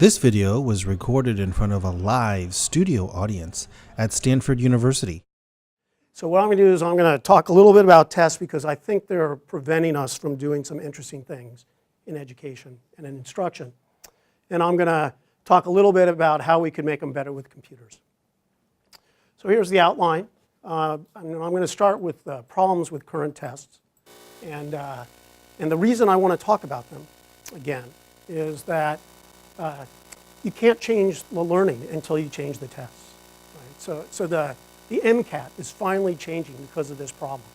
This video was recorded in front of a live studio audience at Stanford University. So what I'm going to do is I'm going to talk a little bit about tests because I think they're preventing us from doing some interesting things in education and in instruction. And I'm going to talk a little bit about how we could make them better with computers. So here's the outline. I'm going to start with problems with current tests. And the reason I want to talk about them, again, is that you can't change the learning until you change the tests. Right? So the MCAT is finally changing because of this problem.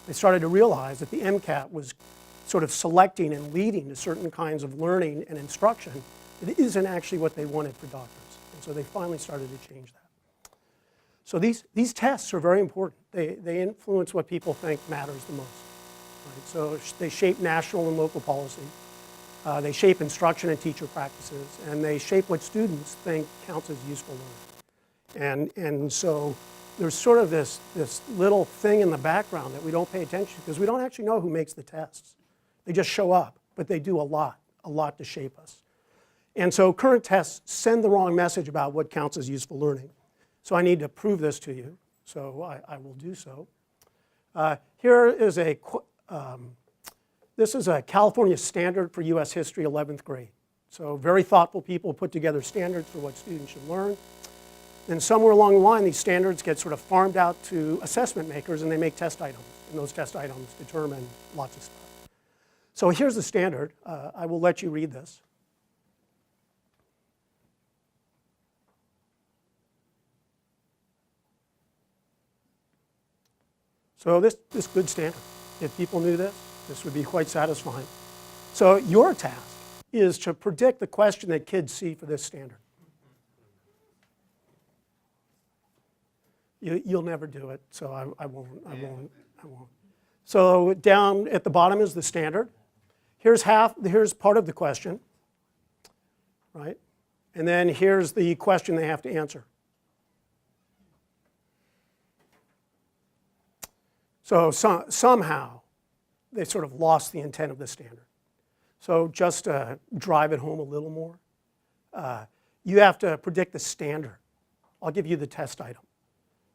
They started to realize that the MCAT was sort of selecting and leading to certain kinds of learning and instruction that isn't actually what they wanted for doctors. And so they finally started to change that. So these tests are very important. They influence what people think matters the most. Right? So they shape national and local policy. They shape instruction and teacher practices, and they shape what students think counts as useful learning. And so there's sort of this little thing in the background that we don't pay attention to because we don't actually know who makes the tests. They just show up, but they do a lot to shape us. And so current tests send the wrong message about what counts as useful learning. So I need to prove this to you, so I will do so. Here is this is a California standard for US history, 11th grade. So very thoughtful people put together standards for what students should learn. Then somewhere along the line, these standards get sort of farmed out to assessment makers, and they make test items. And those test items determine lots of stuff. So here's the standard. I will let you read this. So this good standard. If people knew this, this would be quite satisfying. So your task is to predict the question that kids see for this standard. You'll never do it, so I won't. So down at the bottom is the standard. Here's part of the question, right? And then here's the question they have to answer. So somehow they sort of lost the intent of the standard. So just to drive it home a little more, you have to predict the standard. I'll give you the test item.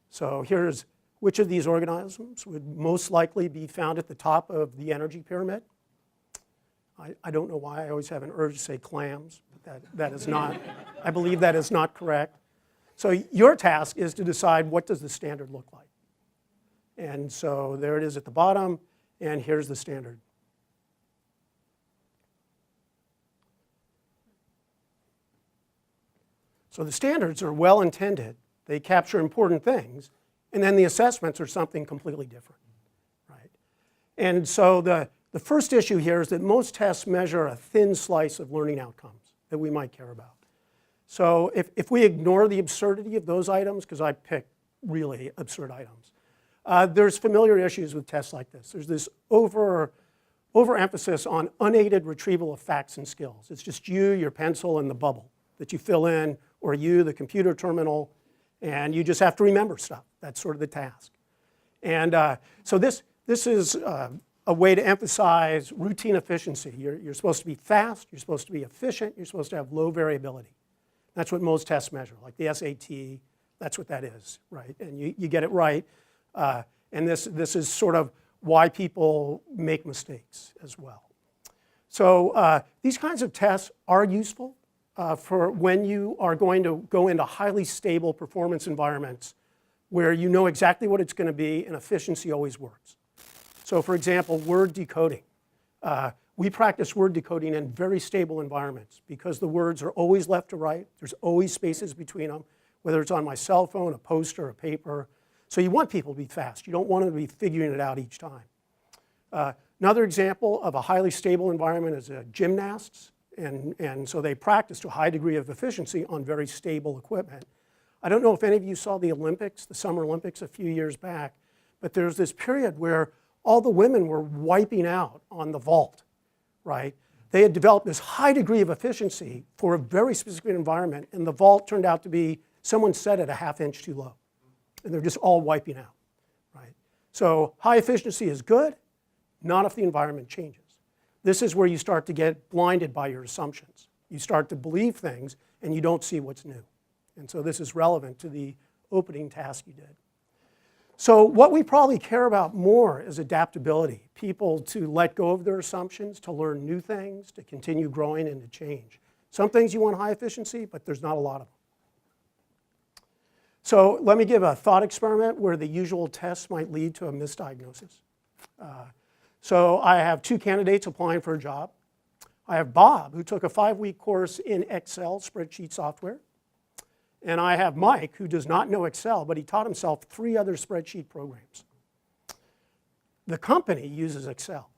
So here's which of these organisms would most likely be found at the top of the energy pyramid. I don't know why I always have an urge to say clams, but that is not, I believe that is not correct. So your task is to decide what does the standard look like. And so there it is at the bottom, and here's the standard. So the standards are well intended. They capture important things, and then the assessments are something completely different, right? And so the first issue here is that most tests measure a thin slice of learning outcomes that we might care about. So if we ignore the absurdity of those items, because I picked really absurd items, there's familiar issues with tests like this. There's this overemphasis on unaided retrieval of facts and skills. It's just you, your pencil, and the bubble that you fill in, or you, the computer terminal, and you just have to remember stuff. That's sort of the task. And so this is a way to emphasize routine efficiency. You're supposed to be fast, you're supposed to be efficient, you're supposed to have low variability. That's what most tests measure, like the SAT, that's what that is, right? And you get it right. And this is sort of why people make mistakes as well. So these kinds of tests are useful for when you are going to go into highly stable performance environments where you know exactly what it's going to be and efficiency always works. So for example, word decoding. We practice word decoding in very stable environments because the words are always left to right. There's always spaces between them, whether it's on my cell phone, a poster, a paper. So you want people to be fast. You don't want them to be figuring it out each time. Another example of a highly stable environment is gymnasts. And so they practice to a high degree of efficiency on very stable equipment. I don't know if any of you saw the Olympics, the Summer Olympics a few years back, but there's this period where all the women were wiping out on the vault, right? They had developed this high degree of efficiency for a very specific environment, and the vault turned out to be, someone set it a ½ inch too low. And they're just all wiping out, right? So high efficiency is good, not if the environment changes. This is where you start to get blinded by your assumptions. You start to believe things and you don't see what's new. And so this is relevant to the opening task you did. So what we probably care about more is adaptability, people to let go of their assumptions, to learn new things, to continue growing and to change. Some things you want high efficiency, but there's not a lot of them. So let me give a thought experiment where the usual tests might lead to a misdiagnosis. So I have two candidates applying for a job. I have Bob, who took a 5-week course in Excel spreadsheet software. And I have Mike, who does not know Excel, but he taught himself 3 other spreadsheet programs. The company uses Excel.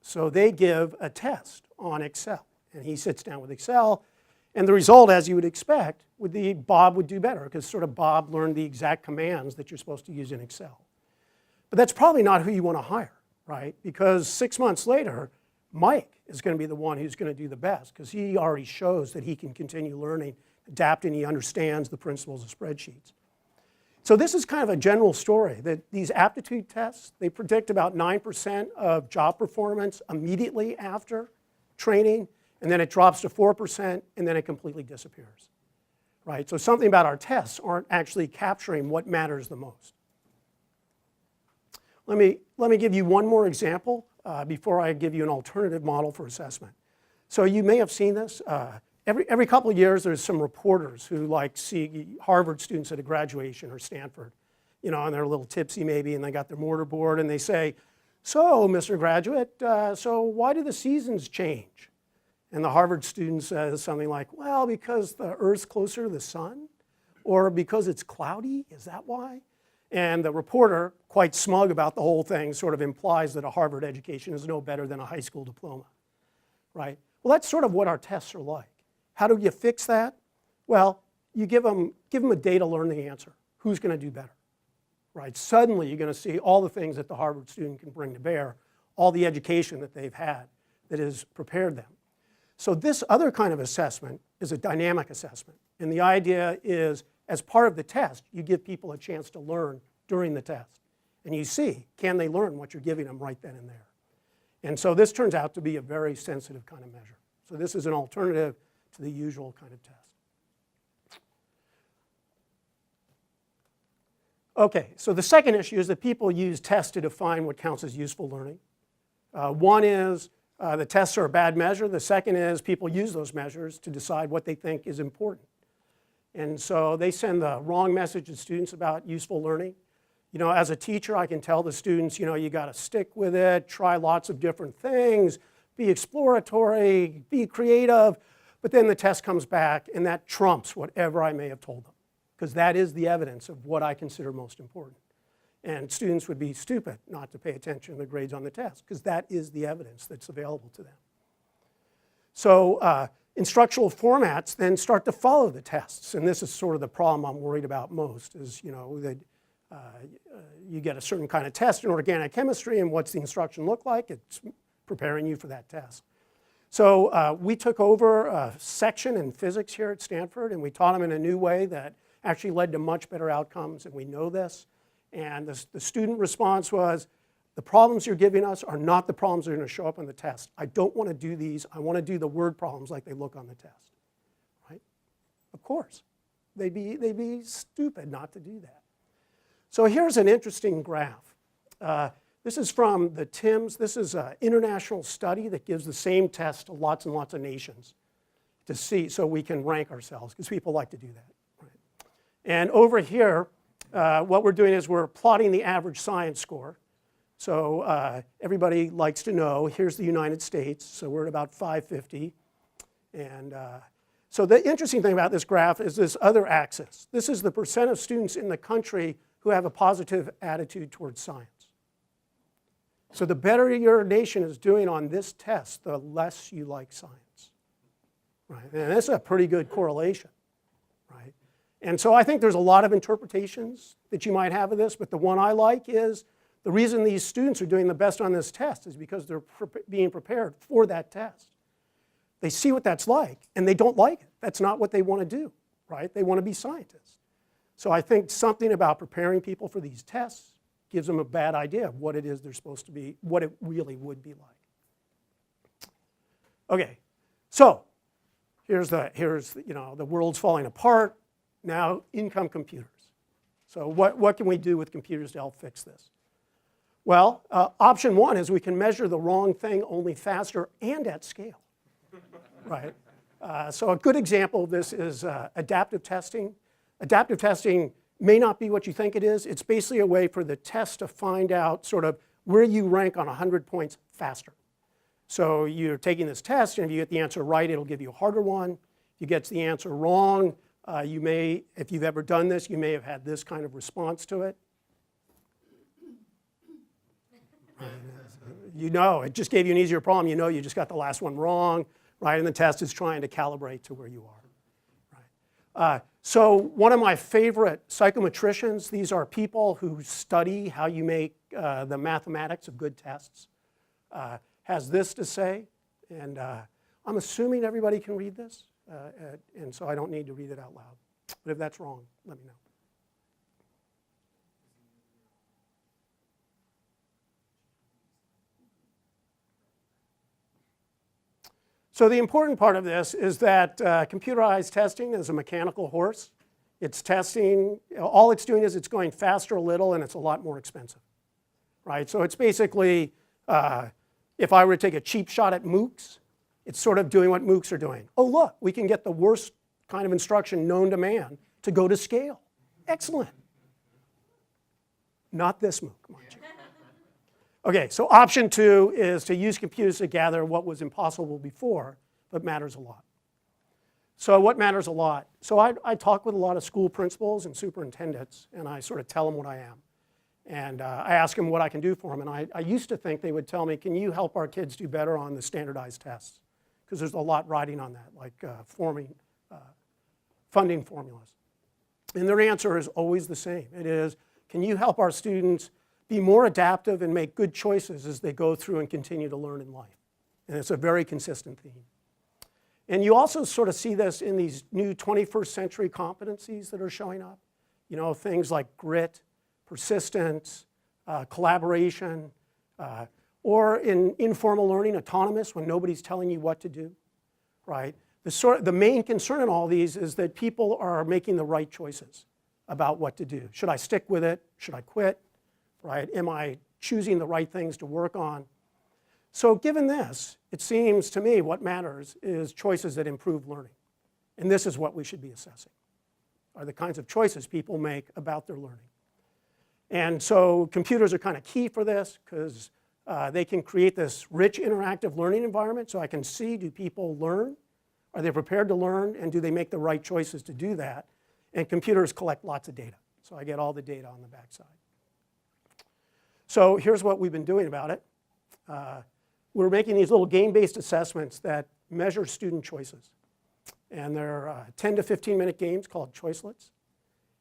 So they give a test on Excel. And he sits down with Excel. And the result, as you would expect, would be Bob would do better, because sort of Bob learned the exact commands that you're supposed to use in Excel. But that's probably not who you want to hire, right? Because 6 months later, Mike is going to be the one who's going to do the best, because he already shows that he can continue learning, adapting, he understands the principles of spreadsheets. So this is kind of a general story, that these aptitude tests, they predict about 9% of job performance immediately after training, and then it drops to 4%, and then it completely disappears, right? So something about our tests aren't actually capturing what matters the most. Let me give you one more example before I give you an alternative model for assessment. So you may have seen this. Every couple of years, there's some reporters who see Harvard students at a graduation or Stanford, and they're a little tipsy maybe, and they got their mortarboard, and they say, "So, Mr. Graduate, so why do the seasons change?" And the Harvard student says something like, "Well, because the Earth's closer to the sun, or because it's cloudy, is that why?" And the reporter, quite smug about the whole thing, sort of implies that a Harvard education is no better than a high school diploma, right? Well, that's sort of what our tests are like. How do you fix that? Well, you give them a day to learn the answer. Who's going to do better, right? Suddenly, you're going to see all the things that the Harvard student can bring to bear, all the education that they've had that has prepared them. So this other kind of assessment is a dynamic assessment. And the idea is, as part of the test, you give people a chance to learn during the test. And you see, can they learn what you're giving them right then and there? And so this turns out to be a very sensitive kind of measure. So this is an alternative to the usual kind of test. Okay, so the second issue is that people use tests to define what counts as useful learning. One is the tests are a bad measure. The second is people use those measures to decide what they think is important. And so they send the wrong message to students about useful learning. As a teacher, I can tell the students, you got to stick with it, try lots of different things, be exploratory, be creative. But then the test comes back, and that trumps whatever I may have told them, because that is the evidence of what I consider most important. And students would be stupid not to pay attention to the grades on the test, because that is the evidence that's available to them. So instructional formats then start to follow the tests, and this is sort of the problem I'm worried about most, is that you get a certain kind of test in organic chemistry, and what's the instruction look like? It's preparing you for that test. So we took over a section in physics here at Stanford, and we taught them in a new way that actually led to much better outcomes, and we know this. And the student response was, the problems you're giving us are not the problems that are going to show up on the test. I don't want to do these. I want to do the word problems like they look on the test, right? Of course. They'd be stupid not to do that. So here's an interesting graph. This is from the TIMSS. This is an international study that gives the same test to lots and lots of nations to see, so we can rank ourselves, because people like to do that. Right? And over here, what we're doing is we're plotting the average science score. So everybody likes to know, here's the United States, so we're at about 550. And so the interesting thing about this graph is this other axis. This is the percent of students in the country who have a positive attitude towards science. So the better your nation is doing on this test, the less you like science, right? And that's a pretty good correlation, right? And so I think there's a lot of interpretations that you might have of this, but the one I like is the reason these students are doing the best on this test is because they're being prepared for that test. They see what that's like, and they don't like it. That's not what they want to do, right? They want to be scientists. So I think something about preparing people for these tests gives them a bad idea of what it is they're supposed to be, what it really would be like. Okay, so here's the world's falling apart. Now in come computers. So what can we do with computers to help fix this? Well, option one is we can measure the wrong thing only faster and at scale, right? So a good example of this is adaptive testing. Adaptive testing may not be what you think it is. It's basically a way for the test to find out sort of where you rank on 100 points faster. So you're taking this test, and if you get the answer right, it'll give you a harder one. If you get the answer wrong, you may, if you've ever done this, you may have had this kind of response to it. You know, it just gave you an easier problem. You know you just got the last one wrong, right? And the test is trying to calibrate to where you are, right? So one of my favorite psychometricians, these are people who study how you make the mathematics of good tests, has this to say, and I'm assuming everybody can read this, and so I don't need to read it out loud. But if that's wrong, let me know. So the important part of this is that computerized testing is a mechanical horse. It's testing, all it's doing is it's going faster a little and it's a lot more expensive, right? So it's basically, if I were to take a cheap shot at MOOCs, it's sort of doing what MOOCs are doing. Oh look, we can get the worst kind of instruction known to man to go to scale. Excellent. Not this MOOC, mind you. Okay, so option two is to use computers to gather what was impossible before, but matters a lot. So what matters a lot? So I talk with a lot of school principals and superintendents, and I sort of tell them what I am. And I ask them what I can do for them. And I used to think they would tell me, can you help our kids do better on the standardized tests? Because there's a lot riding on that, like funding formulas. And their answer is always the same. It is, can you help our students be more adaptive and make good choices as they go through and continue to learn in life? And it's a very consistent theme. And you also sort of see this in these new 21st century competencies that are showing up. You know, things like grit, persistence, collaboration, or in informal learning, autonomous, when nobody's telling you what to do, right? The main concern in all these is that people are making the right choices about what to do. Should I stick with it? Should I quit? Right? Am I choosing the right things to work on? So given this, it seems to me what matters is choices that improve learning. And this is what we should be assessing, are the kinds of choices people make about their learning. And so computers are kind of key for this because they can create this rich interactive learning environment, so I can see, do people learn? Are they prepared to learn? And do they make the right choices to do that? And computers collect lots of data. So I get all the data on the backside. So here's what we've been doing about it. We're making these little game-based assessments that measure student choices. And they're 10 to 15-minute games called choicelets.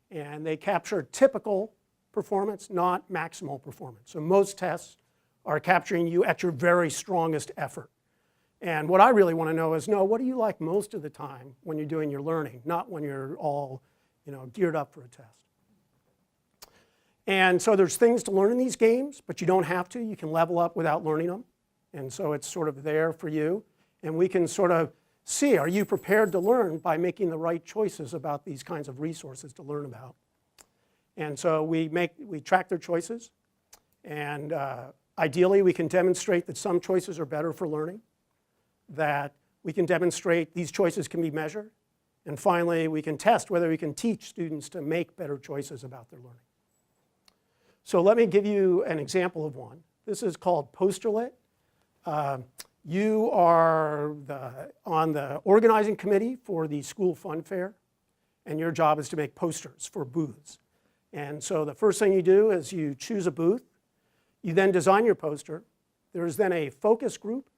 And they capture typical performance, not maximal performance. So most tests are capturing you at your very strongest effort. And what I really want to know is, what do you like most of the time when you're doing your learning, not when you're all geared up for a test. And so there's things to learn in these games, but you don't have to. You can level up without learning them. And so it's sort of there for you. And we can sort of see, are you prepared to learn by making the right choices about these kinds of resources to learn about? And so we track their choices. And ideally, we can demonstrate that some choices are better for learning, that we can demonstrate these choices can be measured. And finally, we can test whether we can teach students to make better choices about their learning. So let me give you an example of one. This is called Posterlet. You are on the organizing committee for the school fun fair, and your job is to make posters for booths. And so the first thing you do is you choose a booth. You then design your poster. There's then a focus group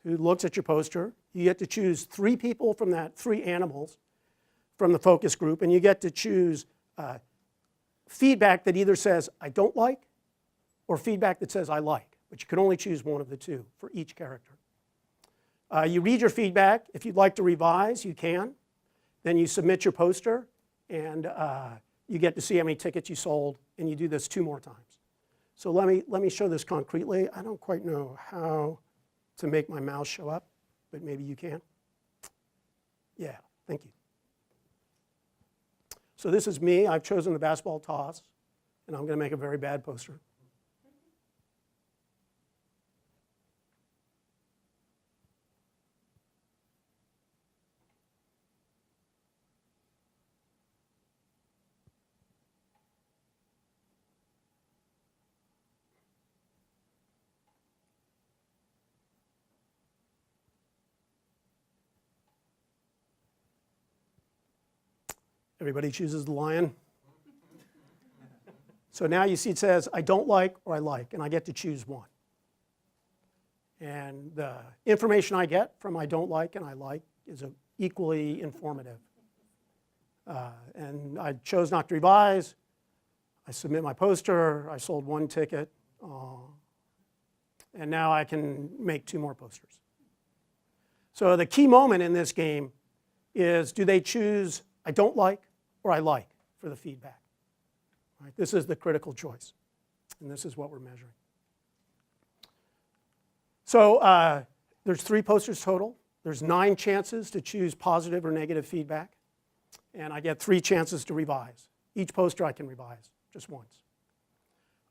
who looks at your poster. You get to choose 3 people from that, 3 animals from the focus group, and you get to choose feedback that either says, I don't like, or feedback that says, I like. But you can only choose one of the 2 for each character. You read your feedback. If you'd like to revise, you can. Then you submit your poster, and you get to see how many tickets you sold, and you do this 2 more times. So let me show this concretely. I don't quite know how to make my mouse show up, but maybe you can. Yeah, thank you. So this is me. I've chosen the basketball toss, and I'm going to make a very bad poster. Everybody chooses the lion. So now you see it says, I don't like or I like, and I get to choose one. And the information I get from I don't like and I like is equally informative. And I chose not to revise. I submit my poster. I sold one ticket. And now I can make 2 more posters. So the key moment in this game is, do they choose I don't like or I like for the feedback? Right? This is the critical choice, and this is what we're measuring. So there's 3 posters total. There's 9 chances to choose positive or negative feedback, and I get 3 chances to revise. Each poster I can revise just once.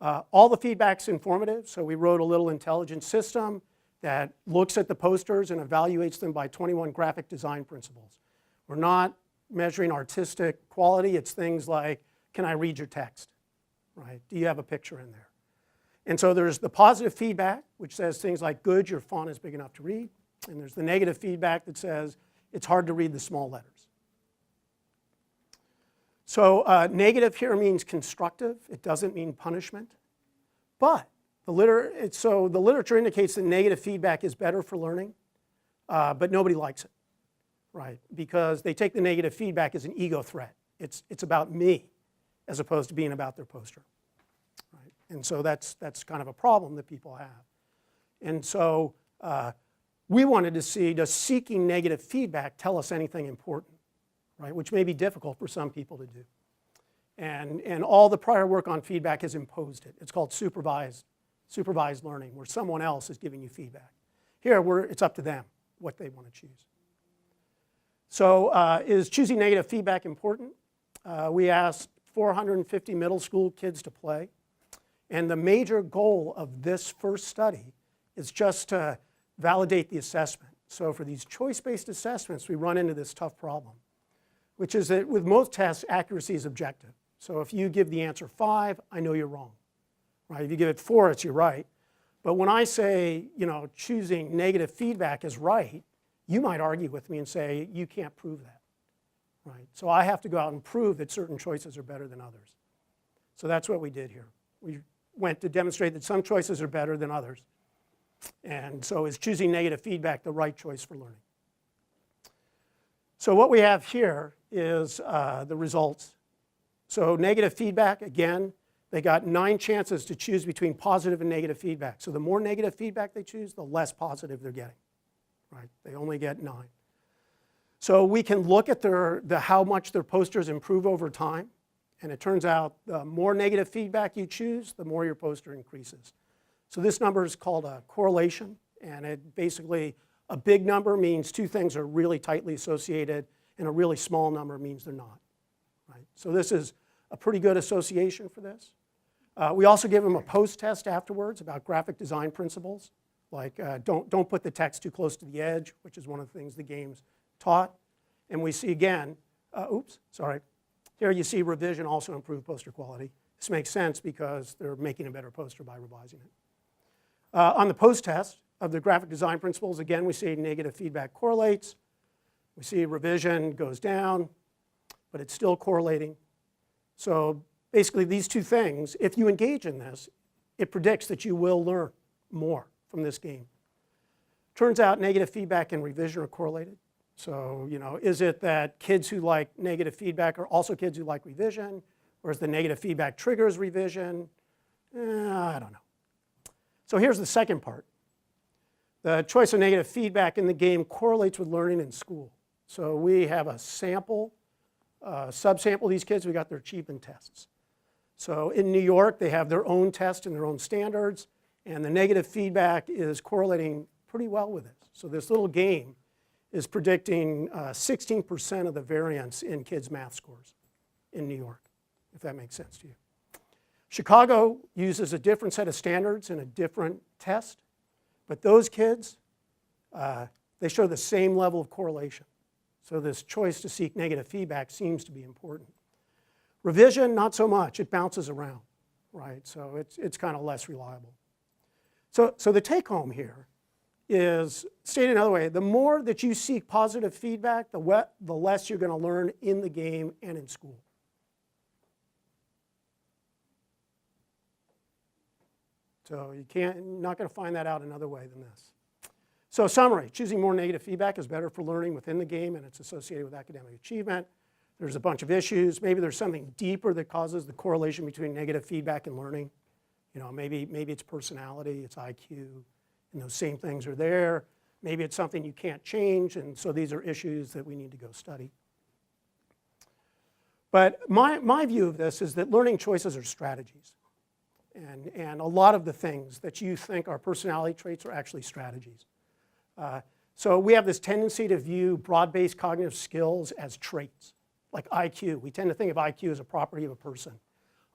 All the feedback's informative, so we wrote a little intelligent system that looks at the posters and evaluates them by 21 graphic design principles. We're not measuring artistic quality. It's things like, can I read your text? Right? Do you have a picture in there? And so there's the positive feedback, which says things like, good, your font is big enough to read. And there's the negative feedback that says, it's hard to read the small letters. So negative here means constructive. It doesn't mean punishment. But the literature indicates that negative feedback is better for learning, but nobody likes it. Right, because they take the negative feedback as an ego threat. It's about me as opposed to being about their poster. Right? And so that's kind of a problem that people have. And so we wanted to see, does seeking negative feedback tell us anything important? Right? Which may be difficult for some people to do. And all the prior work on feedback has imposed it. It's called supervised learning, where someone else is giving you feedback. Here, it's up to them what they want to choose. So is choosing negative feedback important? We asked 450 middle school kids to play. And the major goal of this first study is just to validate the assessment. So for these choice-based assessments, we run into this tough problem, which is that with most tests, accuracy is objective. So if you give the answer 5, I know you're wrong. Right? If you give it 4, it's you're right. But when I say, choosing negative feedback is right, you might argue with me and say, you can't prove that. Right? So I have to go out and prove that certain choices are better than others. So that's what we did here. We went to demonstrate that some choices are better than others. And so is choosing negative feedback the right choice for learning? So what we have here is the results. So negative feedback, again, they got 9 chances to choose between positive and negative feedback. So the more negative feedback they choose, the less positive they're getting. Right? They only get 9. So we can look at how much their posters improve over time. And it turns out the more negative feedback you choose, the more your poster increases. So this number is called a correlation. And it basically, a big number means 2 things are really tightly associated, and a really small number means they're not. Right? So this is a pretty good association for this. We also give them a post-test afterwards about graphic design principles. Like don't put the text too close to the edge, which is one of the things the game's taught. And we see again, here you see revision also improved poster quality. This makes sense because they're making a better poster by revising it. On the post-test of the graphic design principles, again, we see negative feedback correlates. We see revision goes down, but it's still correlating. So basically these 2 things, if you engage in this, it predicts that you will learn more from this game. Turns out negative feedback and revision are correlated. So, is it that kids who like negative feedback are also kids who like revision? Or is the negative feedback triggers revision? I don't know. So here's the second part. The choice of negative feedback in the game correlates with learning in school. So we have a sample, subsample these kids. We got their achievement tests. So in New York, they have their own test and their own standards. And the negative feedback is correlating pretty well with it. So this little game is predicting 16% of the variance in kids' math scores in New York, if that makes sense to you. Chicago uses a different set of standards and a different test, but those kids, they show the same level of correlation. So this choice to seek negative feedback seems to be important. Revision, not so much. It bounces around, right? So it's kind of less reliable. So the take home here is, stated another way, the more that you seek positive feedback, the less you're going to learn in the game and in school. So you're not going to find that out another way than this. So summary, choosing more negative feedback is better for learning within the game, and it's associated with academic achievement. There's a bunch of issues. Maybe there's something deeper that causes the correlation between negative feedback and learning. You know, maybe it's personality, it's IQ, and those same things are there. Maybe it's something you can't change, and so these are issues that we need to go study. But my view of this is that learning choices are strategies. And a lot of the things that you think are personality traits are actually strategies. So we have this tendency to view broad-based cognitive skills as traits, like IQ. We tend to think of IQ as a property of a person.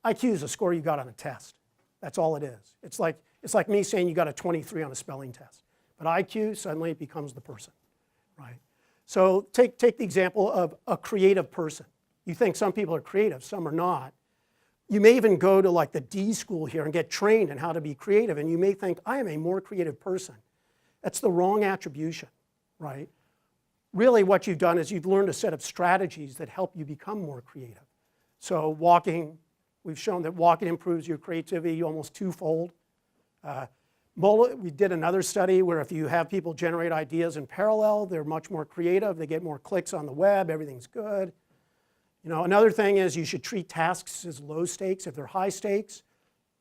IQ is a score you got on a test. That's all it is. It's like me saying you got a 23 on a spelling test. But IQ, suddenly it becomes the person, right? So take the example of a creative person. You think some people are creative, some are not. You may even go to like the D school here and get trained in how to be creative, and you may think, I am a more creative person. That's the wrong attribution, right? Really what you've done is you've learned a set of strategies that help you become more creative. So walking, we've shown that walking improves your creativity almost twofold. We did another study where if you have people generate ideas in parallel, they're much more creative, they get more clicks on the web, everything's good. You know, another thing is you should treat tasks as low stakes. If they're high stakes,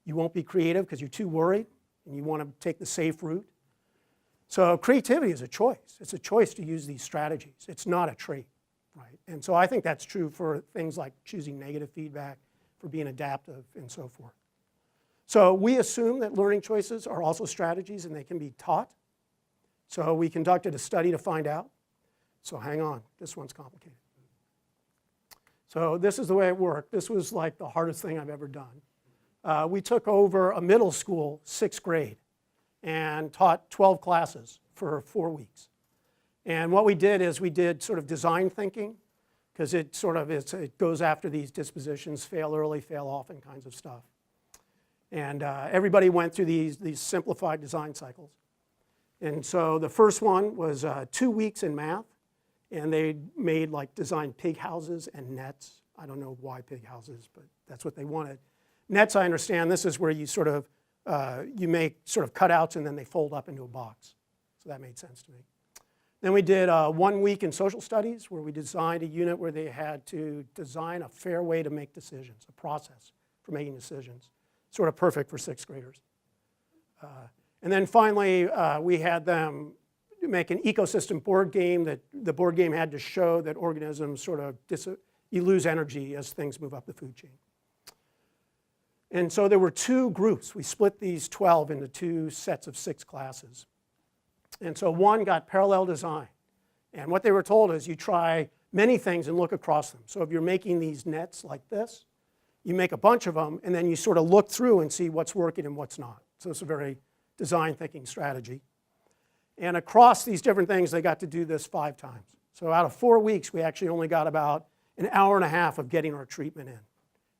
you won't be creative because you're too worried and you want to take the safe route. So creativity is a choice. It's a choice to use these strategies. It's not a trait, right? And so I think that's true for things like choosing negative feedback, for being adaptive, and so forth. So we assume that learning choices are also strategies and they can be taught. So we conducted a study to find out. So hang on, this one's complicated. So this is the way it worked. This was like the hardest thing I've ever done. We took over a middle school, 6th grade, and taught 12 classes for 4 weeks. And what we did is we did sort of design thinking, because it goes after these dispositions, fail early, fail often kinds of stuff. And everybody went through these simplified design cycles. And so the first one was 2 weeks in math, and they made like designed pig houses and nets. I don't know why pig houses, but that's what they wanted. Nets, I understand, this is where you sort of, you make sort of cutouts and then they fold up into a box. So that made sense to me. Then we did 1 week in social studies where we designed a unit where they had to design a fair way to make decisions, a process for making decisions. Sort of perfect for 6th graders. And then finally, we had them make an ecosystem board game that the board game had to show that organisms sort of, you lose energy as things move up the food chain. And so there were 2 groups. We split these 12 into 2 sets of 6 classes. And so one got parallel design. And what they were told is you try many things and look across them. So if you're making these nets like this, you make a bunch of them and then you sort of look through and see what's working and what's not. So it's a very design thinking strategy. And across these different things, they got to do this 5 times. So out of 4 weeks, we actually only got about an hour and a half of getting our treatment in.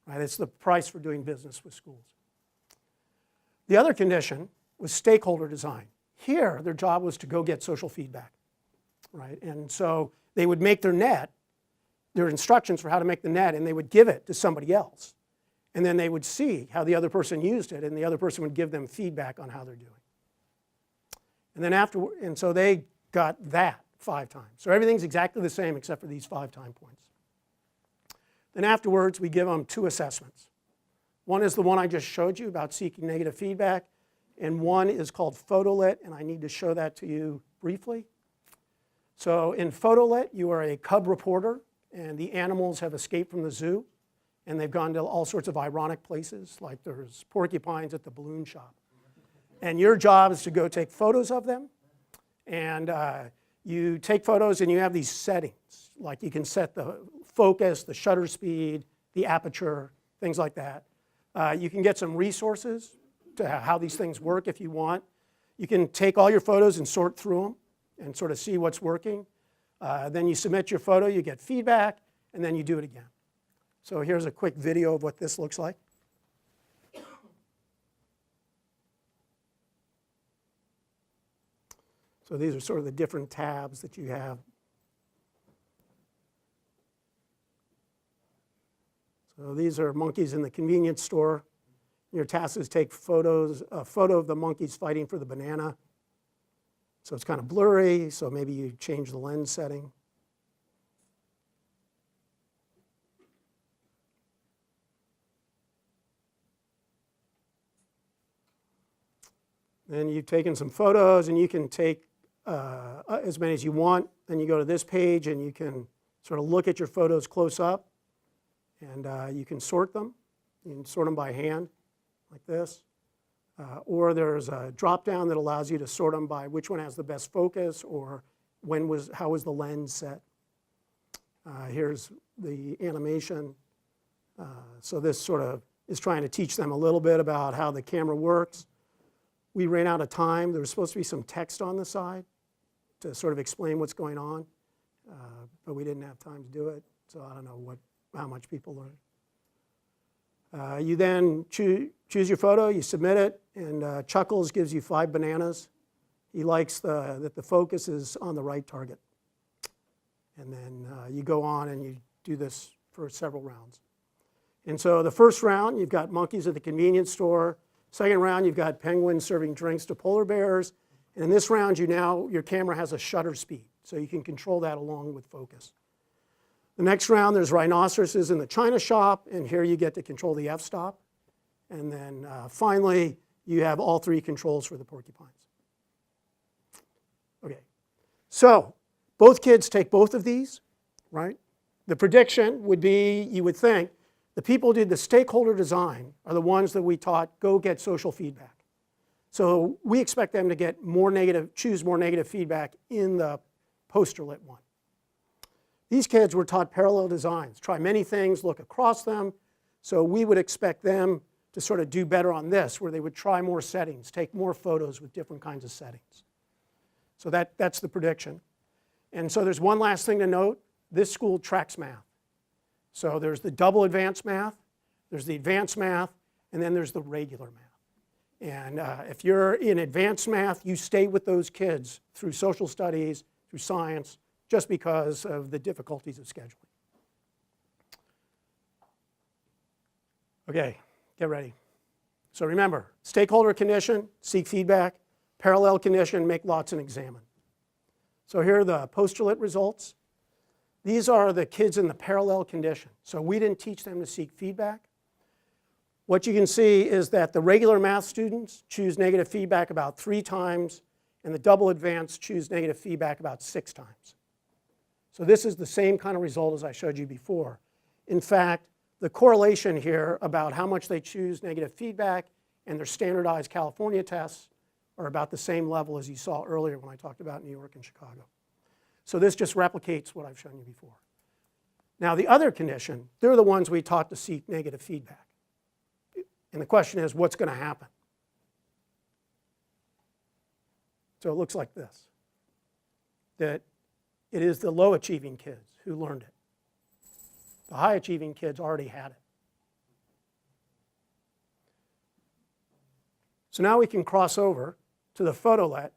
Right? It's the price for doing business with schools. The other condition was stakeholder design. Here, their job was to go get social feedback. Right? And so they would make their net, their instructions for how to make the net, and they would give it to somebody else. And then they would see how the other person used it, and the other person would give them feedback on how they're doing. And then and so they got that 5 times. So everything's exactly the same except for these 5 time points. Then afterwards, we give them 2 assessments. One is the one I just showed you about seeking negative feedback, and one is called Photolit, and I need to show that to you briefly. So in Photolit, you are a cub reporter, and the animals have escaped from the zoo, and they've gone to all sorts of ironic places, like there's porcupines at the balloon shop. And your job is to go take photos of them, and You take photos and you have these settings, like you can set the focus, the shutter speed, the aperture, things like that. You can get some resources to how these things work if you want. You can take all your photos and sort through them and sort of see what's working. Then you submit your photo, you get feedback, and then you do it again. So here's a quick video of what this looks like. So these are sort of the different tabs that you have. So these are monkeys in the convenience store. Your task is to take photos, a photo of the monkeys fighting for the banana. So it's kind of blurry, so maybe you change the lens setting. Then you've taken some photos, and you can take as many as you want. Then you go to this page, and you can sort of look at your photos close up, and you can sort them. You can sort them by hand, like this. Or there's a drop-down that allows you to sort them by which one has the best focus, or how was the lens set. Here's the animation. So this sort of is trying to teach them a little bit about how the camera works. We ran out of time. There was supposed to be some text on the side to sort of explain what's going on, but we didn't have time to do it, so I don't know how much people learned. You then choose your photo, you submit it, and Chuckles gives you 5 bananas. He likes that the focus is on the right target. And then you go on and you do this for several rounds. And so the first round, you've got monkeys at the convenience store. Second round, you've got penguins serving drinks to polar bears. And in this round, your camera has a shutter speed, so you can control that along with focus. The next round, there's rhinoceroses in the china shop, and here you get to control the f-stop. And then finally, you have all 3 controls for the porcupines. Okay, so both kids take both of these, right? The prediction would be, you would think, the people who did the stakeholder design are the ones that we taught, go get social feedback. So we expect them to get choose more negative feedback in the poster-lit one. These kids were taught parallel designs, try many things, look across them. So we would expect them to sort of do better on this, where they would try more settings, take more photos with different kinds of settings. So that's the prediction. And so there's one last thing to note. This school tracks math. So there's the double advanced math, there's the advanced math, and then there's the regular math. And if you're in advanced math, you stay with those kids through social studies, through science, just because of the difficulties of scheduling. Okay, get ready. So remember, stakeholder condition, seek feedback. Parallel condition, make lots and examine. So here are the poster-lit results. These are the kids in the parallel condition. So we didn't teach them to seek feedback. What you can see is that the regular math students choose negative feedback about 3 times, and the double advanced choose negative feedback about 6 times. So this is the same kind of result as I showed you before. In fact, the correlation here about how much they choose negative feedback and their standardized California tests are about the same level as you saw earlier when I talked about New York and Chicago. So this just replicates what I've shown you before. Now the other condition, they're the ones we taught to seek negative feedback. And the question is, what's going to happen? So it looks like this, that it is the low achieving kids who learned it. The high achieving kids already had it. So now we can cross over to the photo-let.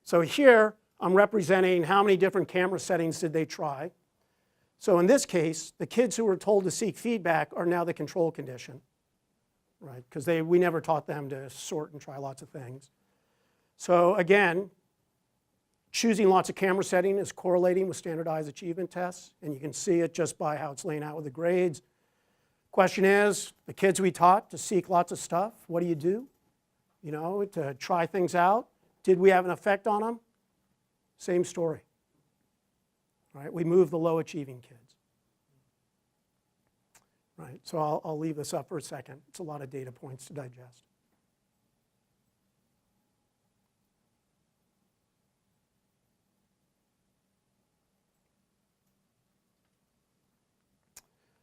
So here I'm representing how many different camera settings did they try. So in this case, the kids who were told to seek feedback are now the control condition, right? Because we never taught them to sort and try lots of things. So again, choosing lots of camera settings is correlating with standardized achievement tests, and you can see it just by how it's laying out with the grades. Question is, the kids we taught to seek lots of stuff, what do? You know, to try things out. Did we have an effect on them? Same story. Right? We moved the low achieving kids. Right? So I'll leave this up for a second. It's a lot of data points to digest.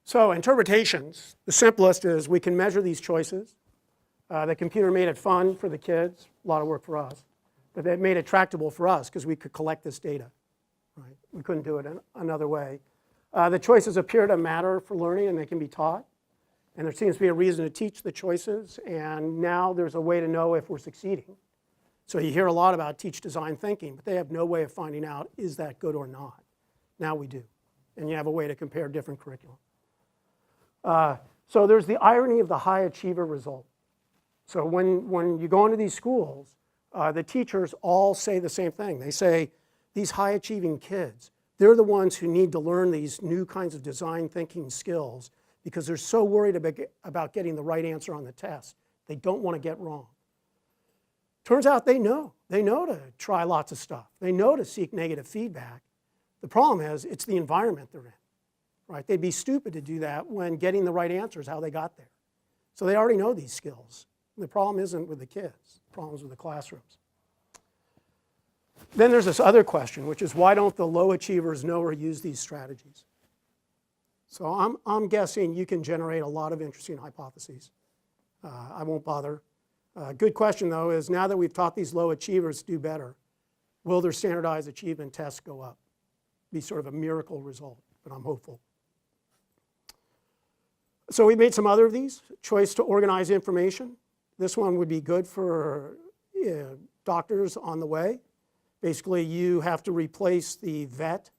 So interpretations, the simplest is we can measure these choices. The computer made it fun for the kids, a lot of work for us, but it made it tractable for us because we could collect this data. Right? We couldn't do it another way. The choices appear to matter for learning and they can be taught. And there seems to be a reason to teach the choices, and now there's a way to know if we're succeeding. So you hear a lot about teach design thinking, but they have no way of finding out is that good or not. Now we do. And you have a way to compare different curriculum. So there's the irony of the high achiever result. So when you go into these schools, the teachers all say the same thing. They say, these high achieving kids, they're the ones who need to learn these new kinds of design thinking skills because they're so worried about getting the right answer on the test. They don't want to get wrong. Turns out they know. They know to try lots of stuff. They know to seek negative feedback. The problem is it's the environment they're in. Right? They'd be stupid to do that when getting the right answer is how they got there. So they already know these skills. The problem isn't with the kids. The problem is with the classrooms. Then there's this other question, which is why don't the low achievers know or use these strategies? So I'm guessing you can generate a lot of interesting hypotheses. I won't bother. Good question, though, is now that we've taught these low achievers to do better, will their standardized achievement tests go up? Be sort of a miracle result, but I'm hopeful. So we made some other of these. Choice to organize information. This one would be good for doctors on the way. Basically, you have to replace the vet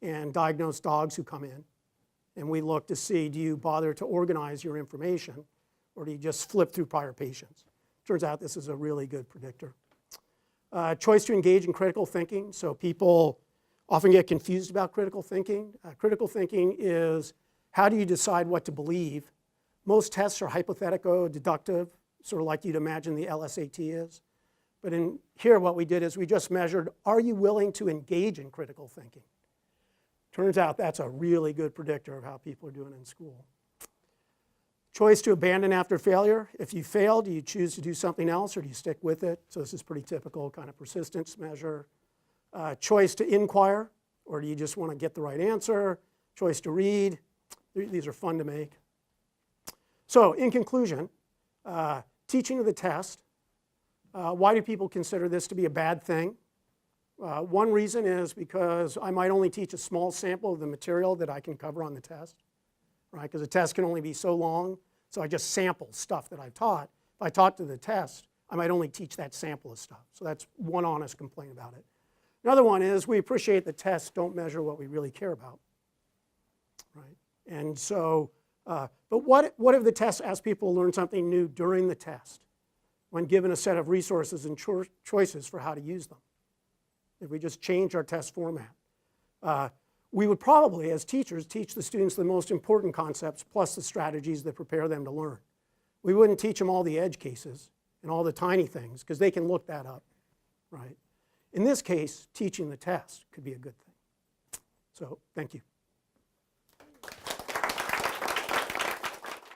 and diagnose dogs who come in. And we look to see, do you bother to organize your information, or do you just flip through prior patients? Turns out this is a really good predictor. Choice to engage in critical thinking. So people often get confused about critical thinking. Critical thinking is how do you decide what to believe? Most tests are hypothetico-deductive, sort of like you'd imagine the LSAT is. But in here what we did is we just measured, are you willing to engage in critical thinking? Turns out that's a really good predictor of how people are doing in school. Choice to abandon after failure. If you fail, do you choose to do something else or do you stick with it? So this is pretty typical kind of persistence measure. Choice to inquire, or do you just want to get the right answer? Choice to read. These are fun to make. So in conclusion, teaching of the test. Why do people consider this to be a bad thing? One reason is because I might only teach a small sample of the material that I can cover on the test, right? Because the test can only be so long, so I just sample stuff that I've taught. If I taught to the test, I might only teach that sample of stuff. So that's one honest complaint about it. Another one is we appreciate the tests don't measure what we really care about, right? And so, but what if the test asks people to learn something new during the test when given a set of resources and choices for how to use them? If we just change our test format. We would probably, as teachers, teach the students the most important concepts plus the strategies that prepare them to learn. We wouldn't teach them all the edge cases and all the tiny things because they can look that up, right? In this case, teaching the test could be a good thing. So, thank you.